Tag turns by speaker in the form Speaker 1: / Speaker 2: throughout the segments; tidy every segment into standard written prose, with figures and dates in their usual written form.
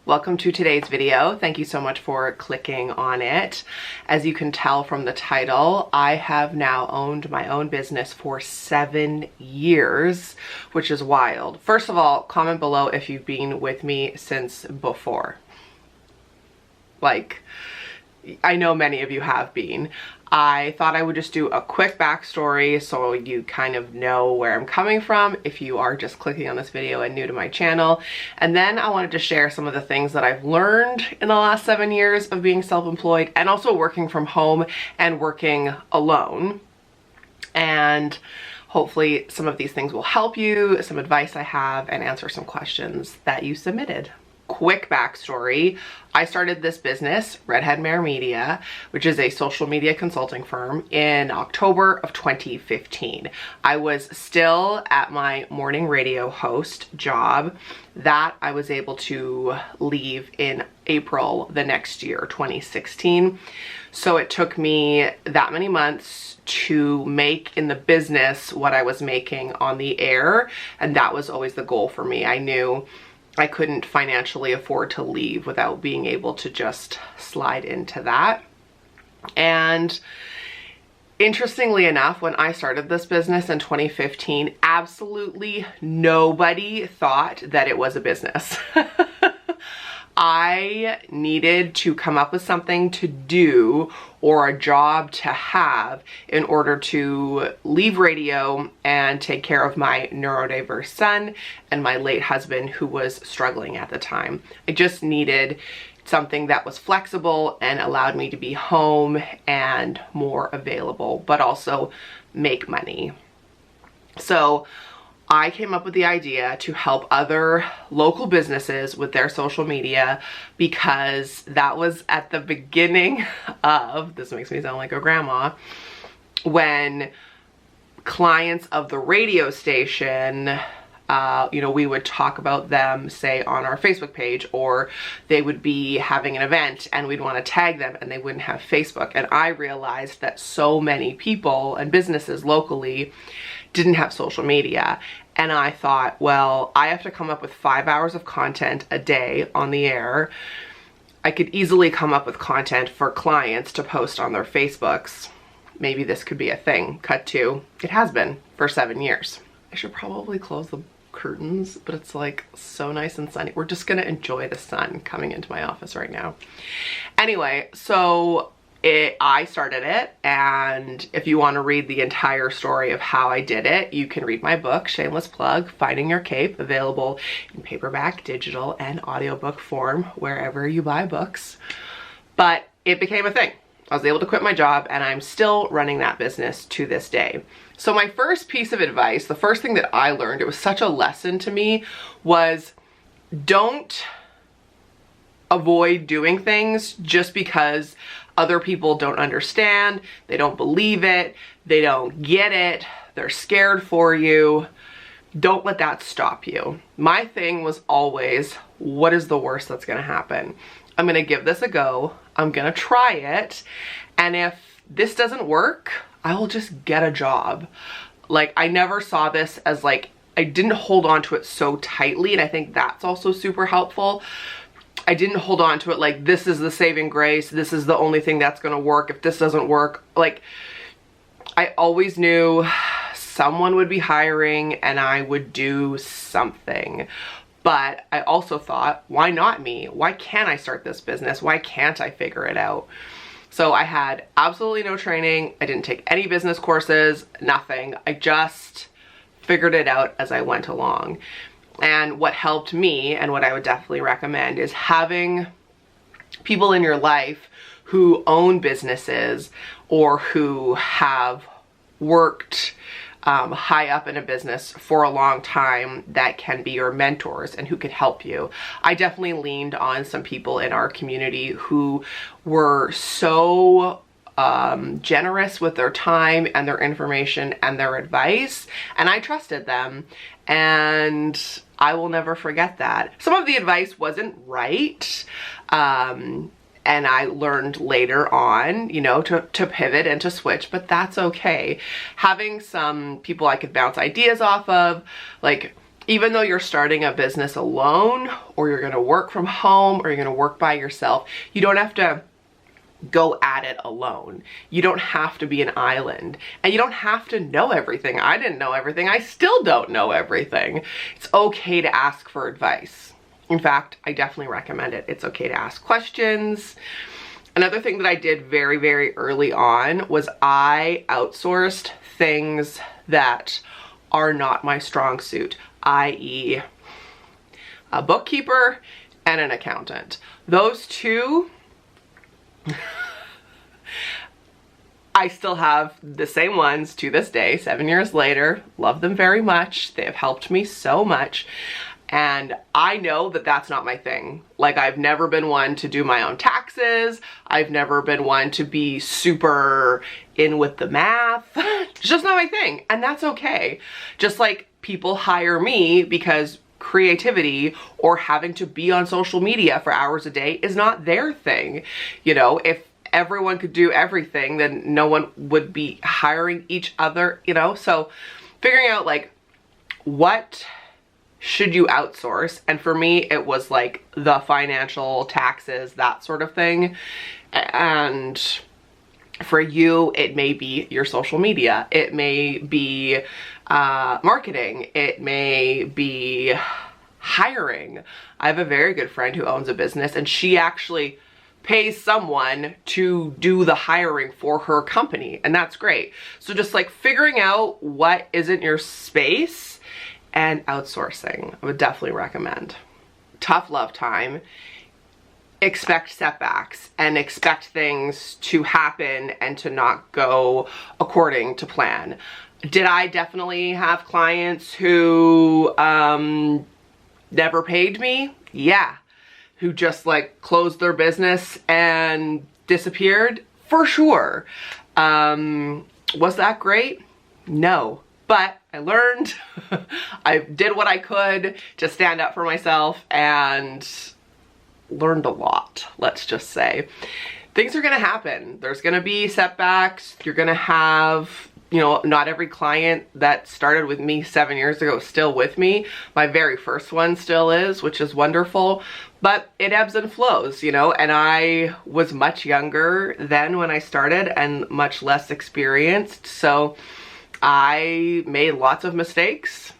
Speaker 1: Welcome to today's video. Thank you so much for clicking on it. As you can tell from the title, I have now owned my own business for 7 years, which is wild. First of all, comment below if you've been with me since before. Like, I know many of you have been. I thought I would just do a quick backstory so you kind of know where I'm coming from if you are just clicking on this video and new to my channel. And then I wanted to share some of the things that I've learned in the last 7 years of being self-employed and also working from home and working alone. And hopefully some of these things will help you, some advice I have, and answer some questions that you submitted. Quick backstory. I started this business, Redhead Mare Media, which is a social media consulting firm, in October of 2015. I was still at my morning radio host job that I was able to leave in April the next year, 2016. So it took me that many months to make in the business what I was making on the air, and that was always the goal for me. I knew I couldn't financially afford to leave without being able to just slide into that. And interestingly enough, when I started this business in 2015, absolutely nobody thought that it was a business. I needed to come up with something to do or a job to have in order to leave radio and take care of my neurodiverse son and my late husband who was struggling at the time. I just needed something that was flexible and allowed me to be home and more available, but also make money. So I came up with the idea to help other local businesses with their social media because that was at the beginning of, this makes me sound like a grandma, when clients of the radio station, we would talk about them, say, on our Facebook page, or they would be having an event and we'd want to tag them and they wouldn't have Facebook. And I realized that so many people and businesses locally didn't have social media. And I thought, well, I have to come up with 5 hours of content a day on the air. I could easily come up with content for clients to post on their Facebooks. Maybe this could be a thing. Cut to, it has been for 7 years. I should probably close the curtains, but it's like so nice and sunny. We're just gonna enjoy the sun coming into my office right now. Anyway, so I started it, and if you want to read the entire story of how I did it, you can read my book, shameless plug, Finding Your Cape, available in paperback, digital, and audiobook form wherever you buy books. But it became a thing. I was able to quit my job, and I'm still running that business to this day. So my first piece of advice, the first thing that I learned, it was such a lesson to me, was don't avoid doing things just because other people don't understand, they don't believe it, they don't get it, they're scared for you. Don't let that stop you. My thing was always, what is the worst that's gonna happen? I'm gonna give this a go, I'm gonna try it, and if this doesn't work, I will just get a job. Like, I never saw this as like, I didn't hold on to it so tightly, and I think that's also super helpful. I didn't hold on to it like, this is the saving grace, this is the only thing that's gonna work. If this doesn't work, like, I always knew someone would be hiring and I would do something. But I also thought, why not me? Why can't I start this business? Why can't I figure it out? So I had absolutely no training. I didn't take any business courses, nothing. I just figured it out as I went along. And what helped me, and what I would definitely recommend, is having people in your life who own businesses or who have worked high up in a business for a long time that can be your mentors and who could help you. I definitely leaned on some people in our community who were so generous with their time and their information and their advice, and I trusted them, and I will never forget that. Some of the advice wasn't right, and I learned later on, you know, to pivot and to switch, but that's okay. Having some people I could bounce ideas off of, like even though you're starting a business alone, or you're going to work from home, or you're going to work by yourself, you don't have to go at it alone. You don't have to be an island, and you don't have to know everything. I didn't know everything. I still don't know everything. It's okay to ask for advice. In fact, I definitely recommend it. It's okay to ask questions. Another thing that I did very, very early on was I outsourced things that are not my strong suit, i.e. a bookkeeper and an accountant. Those two, I still have the same ones to this day, 7 years later. Love them very much. They have helped me so much. And I know that that's not my thing. Like, I've never been one to do my own taxes. I've never been one to be super in with the math. It's just not my thing. And that's okay. Just like people hire me because creativity or having to be on social media for hours a day is not their thing. You know, if everyone could do everything, then no one would be hiring each other, you know? So figuring out like, what should you outsource? And for me, it was like the financial, taxes, that sort of thing. And for you, it may be your social media. It may be marketing. It may be hiring. I have a very good friend who owns a business, and she actually pays someone to do the hiring for her company, and that's great. So just like figuring out what isn't your space and outsourcing, I would definitely recommend. Tough love time. Expect setbacks and expect things to happen and to not go according to plan. Did I definitely have clients who never paid me? Yeah. Who just like closed their business and disappeared? For sure. Was that great? No. But I learned, I did what I could to stand up for myself and learned a lot, let's just say. Things are gonna happen. There's gonna be setbacks. You're gonna have, you know, not every client that started with me 7 years ago is still with me. My very first one still is, which is wonderful, but it ebbs and flows, you know, and I was much younger then when I started and much less experienced. So I made lots of mistakes,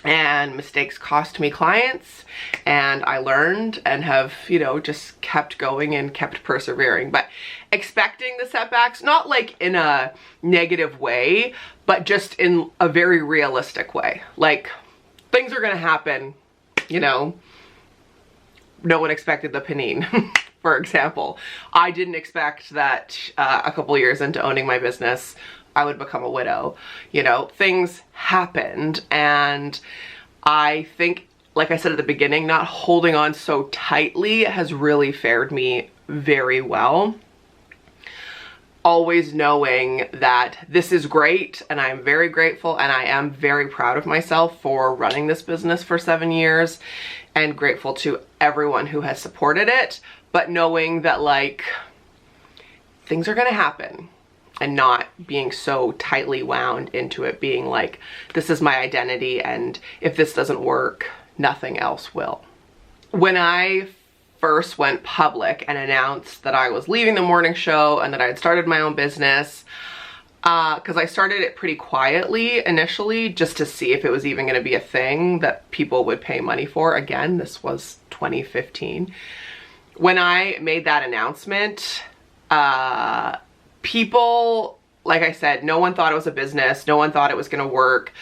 Speaker 1: and mistakes cost me clients, and I learned and have, you know, just kept going and kept persevering. But expecting the setbacks, not like in a negative way, but just in a very realistic way. Like, things are gonna happen, you know. No one expected the panine, for example. I didn't expect that a couple years into owning my business, I would become a widow. You know, things happened, and I think, like I said at the beginning, not holding on so tightly has really fared me very well. Always knowing that this is great, and I'm very grateful, and I am very proud of myself for running this business for 7 years, and grateful to everyone who has supported it, but knowing that like things are gonna happen, and not being so tightly wound into it being like, this is my identity, and if this doesn't work, nothing else will. When I first went public and announced that I was leaving the morning show and that I had started my own business, because I started it pretty quietly initially just to see if it was even going to be a thing that people would pay money for. Again, this was 2015. When I made that announcement, people, like I said, no one thought it was a business. No one thought it was going to work.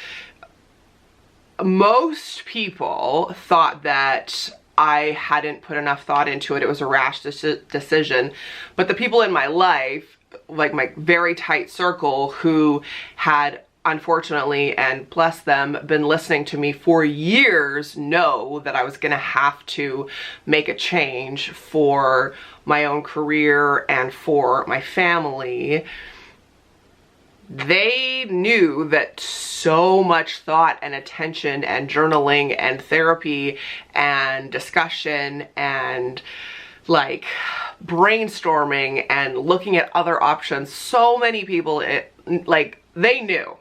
Speaker 1: Most people thought that I hadn't put enough thought into it. It was a rash decision. But the people in my life, like my very tight circle, who had unfortunately, and bless them, been listening to me for years, know that I was gonna have to make a change for my own career and for my family. They knew that so much thought and attention and journaling and therapy and discussion and like brainstorming and looking at other options, so many people, like, they knew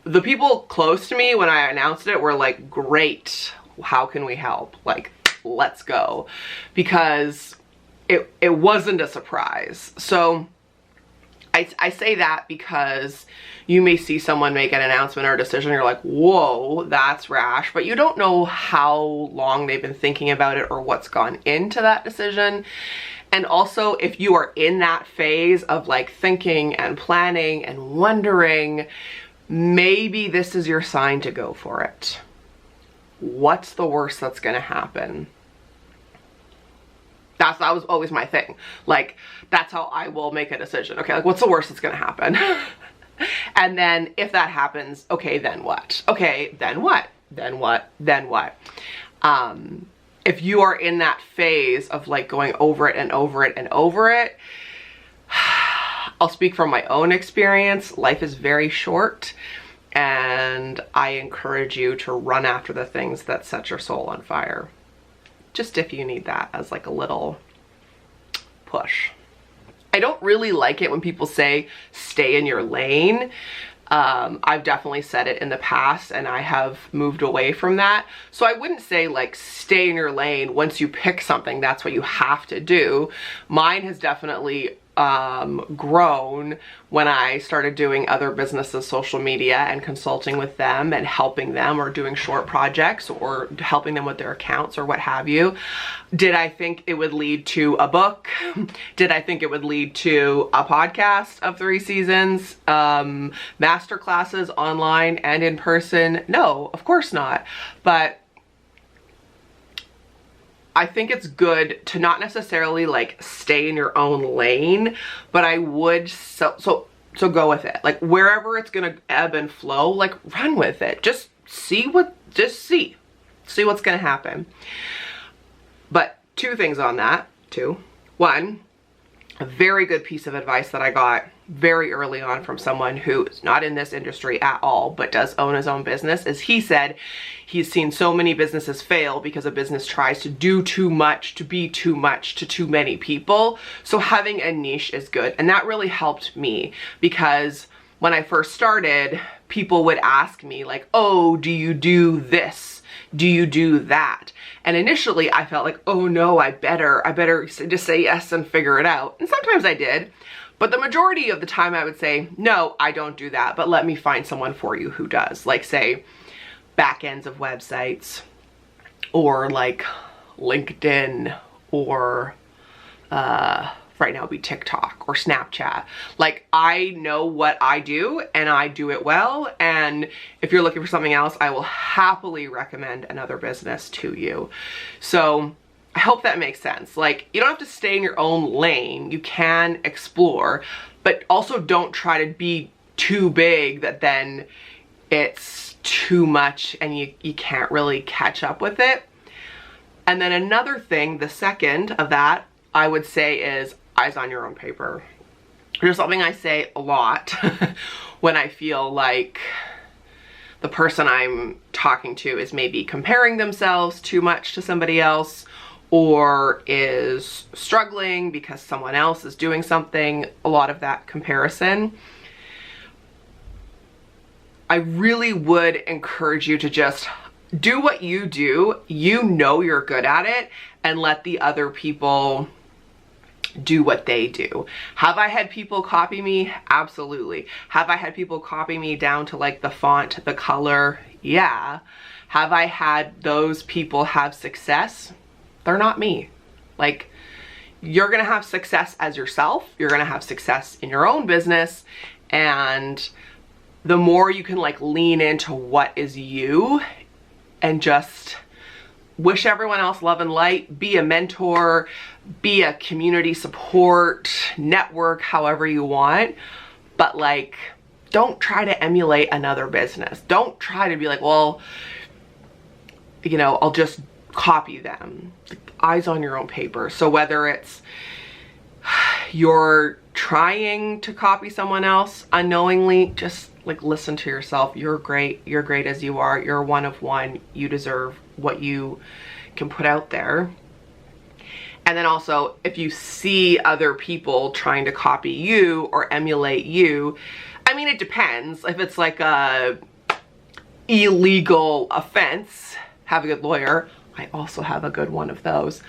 Speaker 1: the people close to me when I announced it were like, great, how can we help? Like, let's go. Because it wasn't a surprise. So I say that because you may see someone make an announcement or a decision, you're like, whoa, that's rash, but you don't know how long they've been thinking about it or what's gone into that decision. And also, if you are in that phase of like thinking and planning and wondering, maybe this is your sign to go for it. What's the worst that's gonna happen? That was always my thing. Like, that's how I will make a decision. Okay, like, what's the worst that's gonna happen? And then if that happens, okay, then what? Okay, then what? Then what? Then what? If you are in that phase of like going over it and over it and over it, I'll speak from my own experience. Life is very short, and I encourage you to run after the things that set your soul on fire. Just if you need that as like a little push. I don't really like it when people say stay in your lane. I've definitely said it in the past, and I have moved away from that. So I wouldn't say like stay in your lane. Once you pick something, that's what you have to do. Mine has definitely grown when I started doing other businesses' social media and consulting with them and helping them, or doing short projects or helping them with their accounts or what have you. Did I think it would lead to a book? Did I think it would lead to a podcast of 3 seasons? Master classes online and in person? No, of course not. But I think it's good to not necessarily like stay in your own lane, but I would so go with it. Like, wherever it's gonna ebb and flow, like, run with it. Just see what's gonna happen. But 2 things on that too. 1, a very good piece of advice that I got very early on from someone who is not in this industry at all, but does own his own business, is he said he's seen so many businesses fail because a business tries to do too much, to be too much to too many people. So having a niche is good. And that really helped me, because when I first started, people would ask me like, oh, do you do this? Do you do that? And initially I felt like, oh no, I better just say yes and figure it out. And sometimes I did. But the majority of the time I would say, no, I don't do that, but let me find someone for you who does. Like, say, back ends of websites, or like LinkedIn, or right now it'd be TikTok or Snapchat. Like, I know what I do and I do it well. And if you're looking for something else, I will happily recommend another business to you. So I hope that makes sense. Like, you don't have to stay in your own lane. You can explore, but also don't try to be too big that then it's too much and you can't really catch up with it. And then another thing, the second of that, I would say, is eyes on your own paper. There's something I say a lot when I feel like the person I'm talking to is maybe comparing themselves too much to somebody else, or is struggling because someone else is doing something. A lot of that comparison. I really would encourage you to just do what you do. You know you're good at it, and let the other people do what they do. Have I had people copy me? Absolutely. Have I had people copy me down to like the font, the color? Yeah. Have I had those people have success? They're not me. Like, you're gonna have success as yourself. You're gonna have success in your own business. And the more you can like lean into what is you and just wish everyone else love and light, be a mentor, be a community support, network however you want. But like, don't try to emulate another business. Don't try to be like, well, you know, I'll just copy them. Eyes on your own paper. So whether it's you're trying to copy someone else unknowingly, just like listen to yourself. You're great. You're great as you are. You're one of one. You deserve what you can put out there. And then also, if you see other people trying to copy you or emulate you, I mean, it depends. If it's like a illegal offense, have a good lawyer. I also have a good one of those.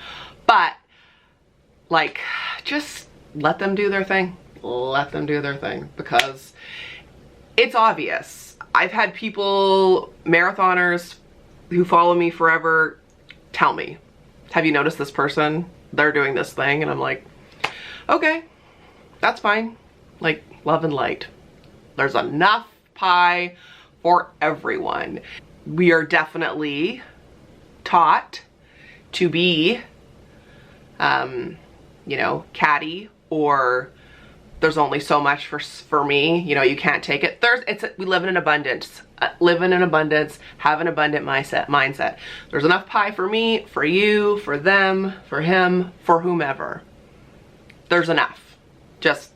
Speaker 1: But like, just let them do their thing. Let them do their thing, because it's obvious. I've had people, marathoners who follow me forever, tell me, have you noticed this person? They're doing this thing. And I'm like, okay, that's fine. Like, love and light. There's enough pie for everyone. We are definitely taught to be, you know, catty, or there's only so much for me, you know, you can't take it. We live in an abundance, have an abundant mindset. There's enough pie for me, for you, for them, for him, for whomever. There's enough. Just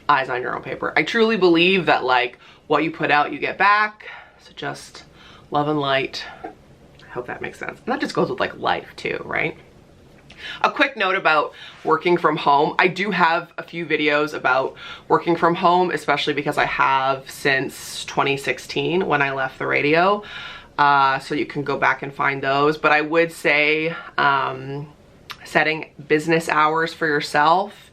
Speaker 1: eyes on your own paper. I truly believe that, like, what you put out, you get back. So just love and light. I hope that makes sense. And that just goes with like life too, right? A quick note about working from home. I do have a few videos about working from home, especially because I have since 2016 when I left the radio. So you can go back and find those. But I would say setting business hours for yourself,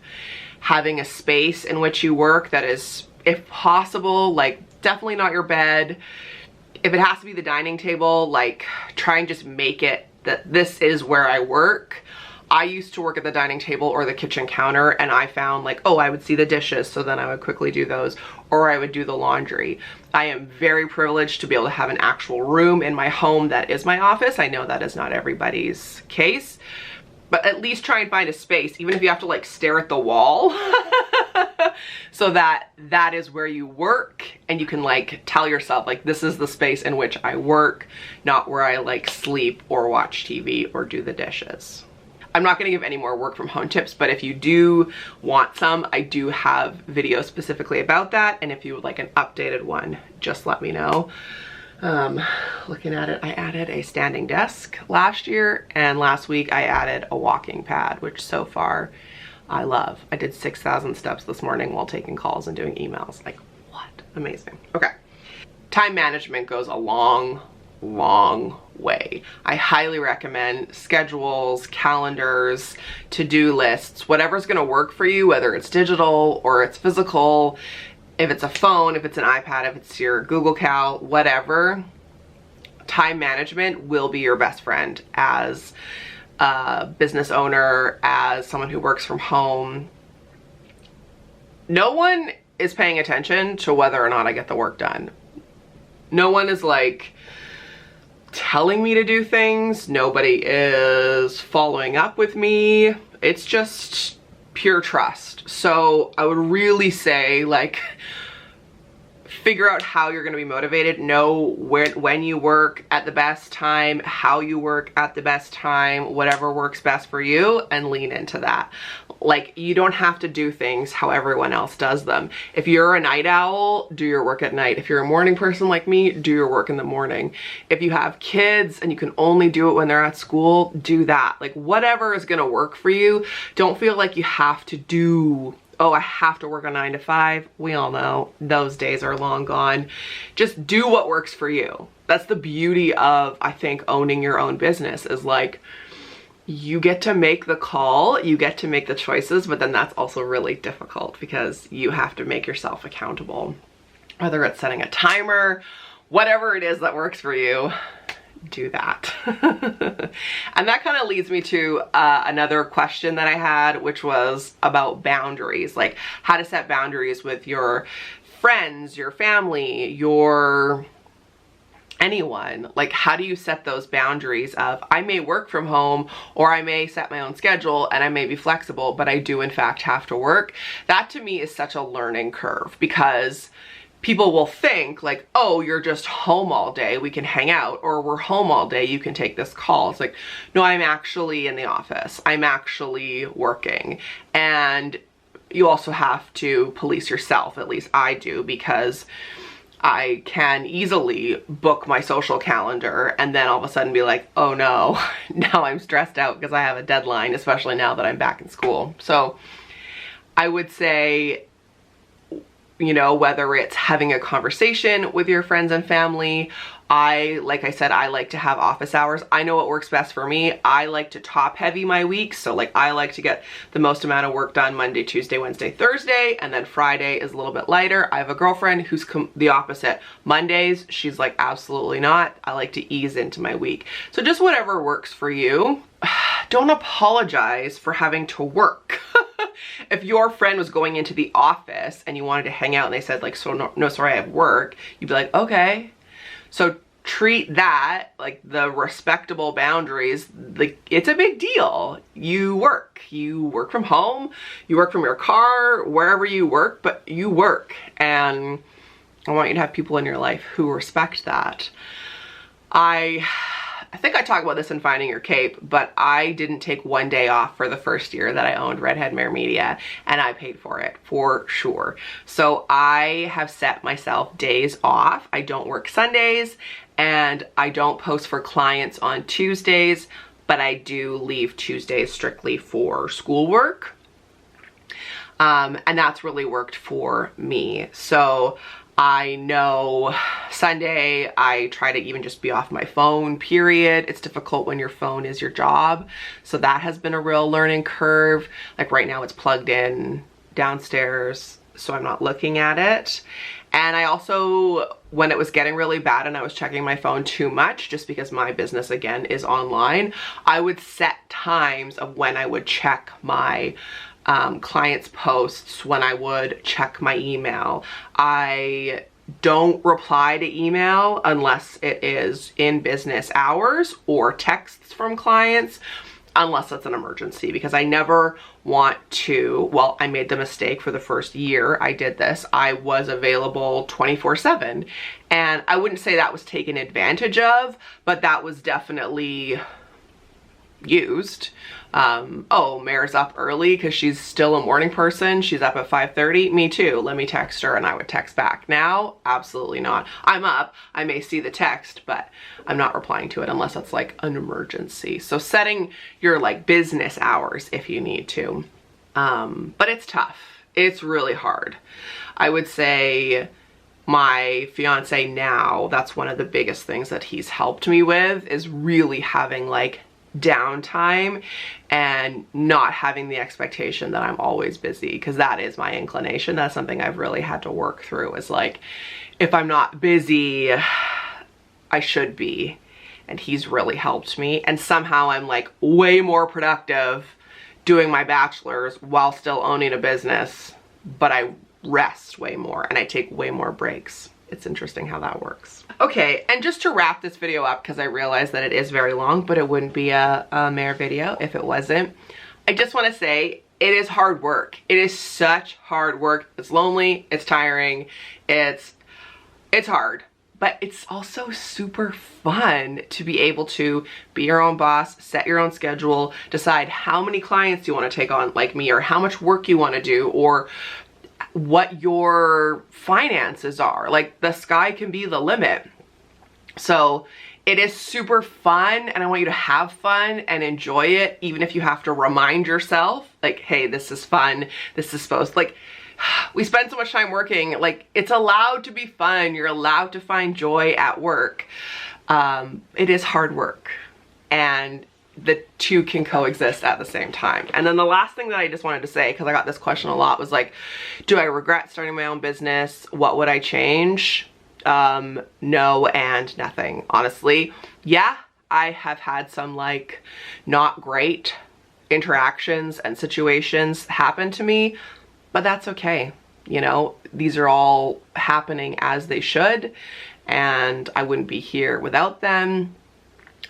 Speaker 1: having a space in which you work that is, if possible, like definitely not your bed. If it has to be the dining table, like try and just make it that this is where I work. I used to work at the dining table or the kitchen counter, and I found like, oh, I would see the dishes, so then I would quickly do those, or I would do the laundry. I am very privileged to be able to have an actual room in my home that is my office. I know that is not everybody's case, but at least try and find a space, even if you have to like stare at the wall, so that that is where you work, and you can like tell yourself like, this is the space in which I work, not where I like sleep or watch TV or do the dishes. I'm not going to give any more work from home tips, but if you do want some, I do have videos specifically about that. And if you would like an updated one, just let me know. Looking at it, I added a standing desk last year, and last week I added a walking pad, which so far I love. I did 6,000 steps this morning while taking calls and doing emails. Like, what? Amazing. Okay. Time management goes a long way. I highly recommend schedules, calendars, to-do lists, whatever's going to work for you, whether it's digital or it's physical, if it's a phone, if it's an iPad, if it's your Google Cal, whatever. Time management will be your best friend as a business owner, as someone who works from home. No one is paying attention to whether or not I get the work done. No one is like telling me to do things. Nobody is following up with me. It's just pure trust. So I would really say, like, figure out how you're going to be motivated. Know when you work at the best time, how you work at the best time, whatever works best for you, and lean into that. Like, you don't have to do things how everyone else does them. If you're a night owl, do your work at night. If you're a morning person like me, do your work in the morning. If you have kids and you can only do it when they're at school, do that. Like, whatever is going to work for you. Don't feel like you have to do, oh, I have to work a 9 to 5. We all know those days are long gone. Just do what works for you. That's the beauty of, I think, owning your own business, is like, you get to make the call, you get to make the choices, but then that's also really difficult because you have to make yourself accountable. Whether it's setting a timer, whatever it is that works for you, do that. And that kind of leads me to another question that I had, which was about boundaries, like how to set boundaries with your friends, your family, your anyone. Like, how do you set those boundaries of, I may work from home, or I may set my own schedule and I may be flexible, but I do in fact have to work. That to me is such a learning curve, because people will think like, oh, you're just home all day, we can hang out, or we're home all day, you can take this call. It's like, no, I'm actually in the office. I'm actually working. And you also have to police yourself, at least I do, because I can easily book my social calendar and then all of a sudden be like, oh no, now I'm stressed out because I have a deadline, especially now that I'm back in school. So I would say you know, whether it's having a conversation with your friends and family. Like I said, I like to have office hours. I know what works best for me. I like to top heavy my week. So like I like to get the most amount of work done Monday, Tuesday, Wednesday, Thursday, and then Friday is a little bit lighter. I have a girlfriend who's the opposite. Mondays, she's like, absolutely not. I like to ease into my week. So just whatever works for you. Don't apologize for having to work. If your friend was going into the office and you wanted to hang out and they said like, so no, sorry, I have work, you'd be like, okay. So treat that like the respectable boundaries. Like it's a big deal. You work from home, you work from your car, wherever you work, but you work. And I want you to have people in your life who respect that. I think I talk about this in Finding Your Cape, but I didn't take one day off for the first year that I owned Redhead Mare Media, and I paid for it for sure. So I have set myself days off. I don't work Sundays, and I don't post for clients on Tuesdays, but I do leave Tuesdays strictly for schoolwork. And that's really worked for me. So I know Sunday, I try to even just be off my phone, period. It's difficult when your phone is your job. So that has been a real learning curve. Like right now it's plugged in downstairs, so I'm not looking at it. And I also, when it was getting really bad and I was checking my phone too much, just because my business again is online, I would set times of when I would check my clients' posts, when I would check my email. I don't reply to email unless it is in business hours or texts from clients, unless it's an emergency, because I never want to, well, I made the mistake for the first year I did this. I was available 24/7, and I wouldn't say that was taken advantage of, but that was definitely used. Oh, Mare's up early because she's still a morning person. She's up at 5:30. Me too. Let me text her, and I would text back. Now, absolutely not. I'm up. I may see the text, but I'm not replying to it unless it's like an emergency. So setting your like business hours if you need to. But it's tough. It's really hard. I would say my fiance now, that's one of the biggest things that he's helped me with, is really having like downtime and not having the expectation that I'm always busy, because that is my inclination. That's something I've really had to work through, is like, if I'm not busy, I should be. And he's really helped me, and somehow I'm like way more productive doing my bachelor's while still owning a business, but I rest way more and I take way more breaks. It's interesting how that works. Okay, and just to wrap this video up, because I realize that it is very long, but it wouldn't be a Mare video if it wasn't. I just want to say it is hard work. It is such hard work. It's lonely, it's tiring, it's hard, but it's also super fun to be able to be your own boss, set your own schedule, decide how many clients you want to take on like me, or how much work you want to do, or what your finances are. Like the sky can be the limit. So it is super fun, and I want you to have fun and enjoy it, even if you have to remind yourself like, hey, this is fun. This is supposed, like, we spend so much time working, like it's allowed to be fun. You're allowed to find joy at work. It is hard work, and the two can coexist at the same time. And then the last thing that I just wanted to say, because I got this question a lot, was like, do I regret starting my own business? What would I change? No and nothing, honestly. Yeah, I have had some like not great interactions and situations happen to me, but that's okay. You know, these are all happening as they should, and I wouldn't be here without them.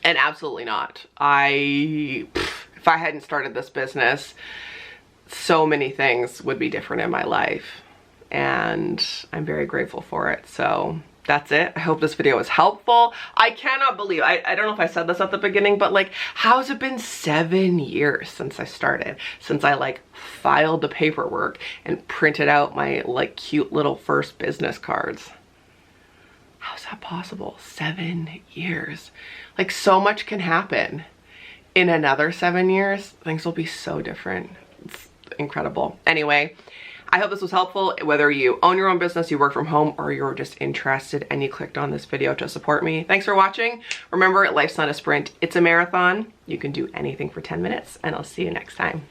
Speaker 1: And absolutely not. If I hadn't started this business, so many things would be different in my life, and I'm very grateful for it. So that's it. I hope this video was helpful. I cannot believe, I don't know if I said this at the beginning, but like, how's it been 7 years since I started? Since I like filed the paperwork and printed out my like cute little first business cards. How's that possible? 7 years. Like, so much can happen. In another 7 years, things will be so different. It's incredible. Anyway, I hope this was helpful, whether you own your own business, you work from home, or you're just interested and you clicked on this video to support me. Thanks for watching. Remember, life's not a sprint, it's a marathon. You can do anything for 10 minutes, and I'll see you next time.